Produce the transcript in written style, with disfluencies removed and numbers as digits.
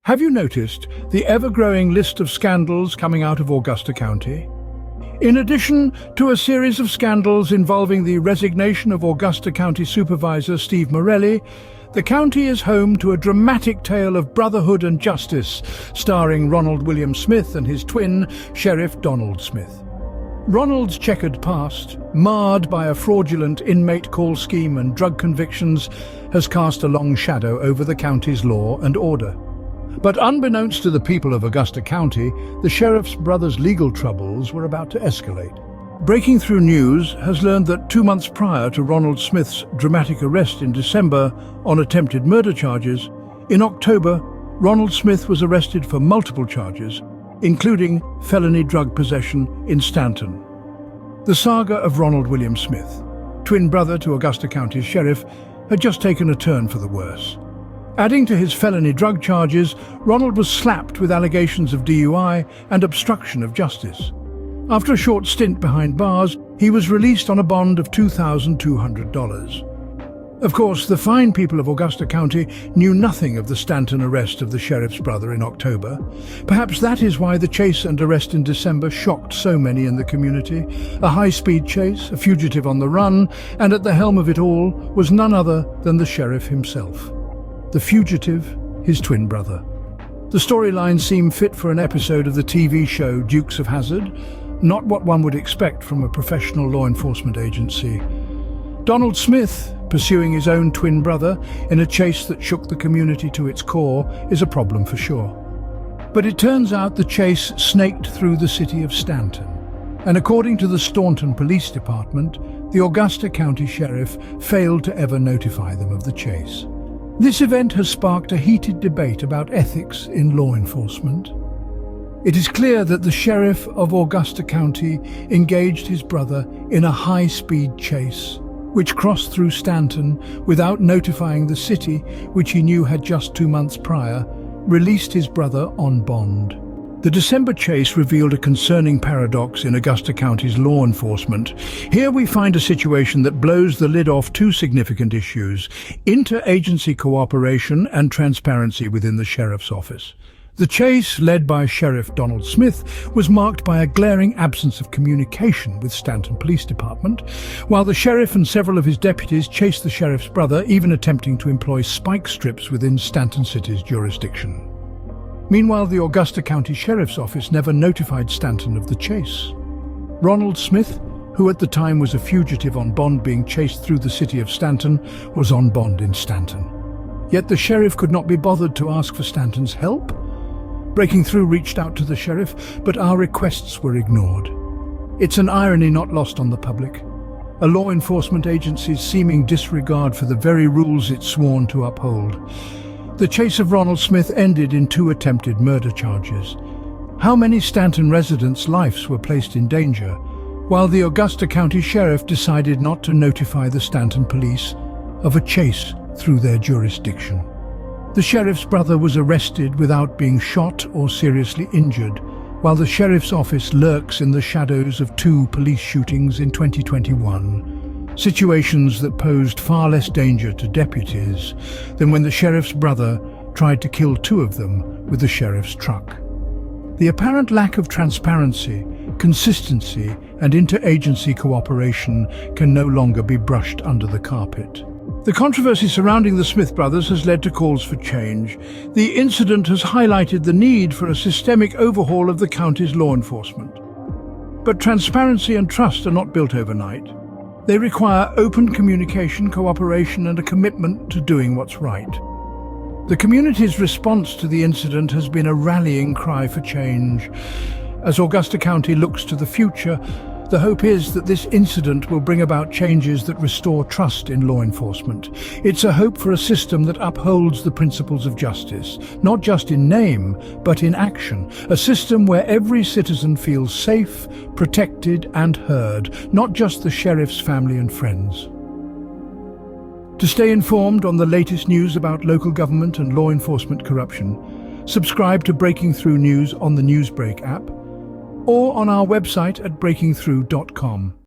Have you noticed the ever-growing list of scandals coming out of Augusta County? In addition to a series of scandals involving the resignation of Augusta County Supervisor Steve Morelli, the county is home to a dramatic tale of brotherhood and justice, starring Ronald William Smith and his twin, Sheriff Donald Smith. Ronald's checkered past, marred by a fraudulent inmate call scheme and drug convictions, has cast a long shadow over the county's law and order. But unbeknownst to the people of Augusta County, the sheriff's brother's legal troubles were about to escalate. Breaking Through News has learned that 2 months prior to Ronald Smith's dramatic arrest in December on attempted murder charges, in October, Ronald Smith was arrested for multiple charges, including felony drug possession in Staunton. The saga of Ronald William Smith, twin brother to Augusta County's sheriff, had just taken a turn for the worse. Adding to his felony drug charges, Ronald was slapped with allegations of DUI and obstruction of justice. After a short stint behind bars, he was released on a bond of $2,200. Of course, the fine people of Augusta County knew nothing of the Staunton arrest of the sheriff's brother in October. Perhaps that is why the chase and arrest in December shocked so many in the community. A high-speed chase, a fugitive on the run, and at the helm of it all was none other than the sheriff himself. The fugitive, his twin brother. The storyline seemed fit for an episode of the TV show Dukes of Hazzard, not what one would expect from a professional law enforcement agency. Donald Smith, pursuing his own twin brother in a chase that shook the community to its core, is a problem for sure. But it turns out the chase snaked through the city of Staunton, and according to the Staunton Police Department, the Augusta County Sheriff failed to ever notify them of the chase. This event has sparked a heated debate about ethics in law enforcement. It is clear that the sheriff of Augusta County engaged his brother in a high-speed chase, which crossed through Staunton without notifying the city, which he knew had just 2 months prior, released his brother on bond. The December chase revealed a concerning paradox in Augusta County's law enforcement. Here we find a situation that blows the lid off two significant issues: interagency cooperation and transparency within the sheriff's office. The chase, led by Sheriff Donald Smith, was marked by a glaring absence of communication with Staunton Police Department, while the sheriff and several of his deputies chased the sheriff's brother, even attempting to employ spike strips within Staunton City's jurisdiction. Meanwhile, the Augusta County Sheriff's Office never notified Staunton of the chase. Ronald Smith, who at the time was a fugitive on bond being chased through the city of Staunton, was on bond in Staunton. Yet the sheriff could not be bothered to ask for Staunton's help. Breaking Through reached out to the sheriff, but our requests were ignored. It's an irony not lost on the public. A law enforcement agency's seeming disregard for the very rules it's sworn to uphold. The chase of Ronald Smith ended in 2 attempted murder charges. How many Staunton residents' lives were placed in danger, while the Augusta County Sheriff decided not to notify the Staunton police of a chase through their jurisdiction? The sheriff's brother was arrested without being shot or seriously injured, while the sheriff's office lurks in the shadows of 2 police shootings in 2021. Situations that posed far less danger to deputies than when the sheriff's brother tried to kill 2 of them with the sheriff's truck. The apparent lack of transparency, consistency, and interagency cooperation can no longer be brushed under the carpet. The controversy surrounding the Smith brothers has led to calls for change. The incident has highlighted the need for a systemic overhaul of the county's law enforcement. But transparency and trust are not built overnight. They require open communication, cooperation, and a commitment to doing what's right. The community's response to the incident has been a rallying cry for change. As Augusta County looks to the future, the hope is that this incident will bring about changes that restore trust in law enforcement. It's a hope for a system that upholds the principles of justice, not just in name, but in action. A system where every citizen feels safe, protected, and heard, not just the sheriff's family and friends. To stay informed on the latest news about local government and law enforcement corruption, subscribe to Breaking Through News on the Newsbreak app, or on our website at breakingthrough.com.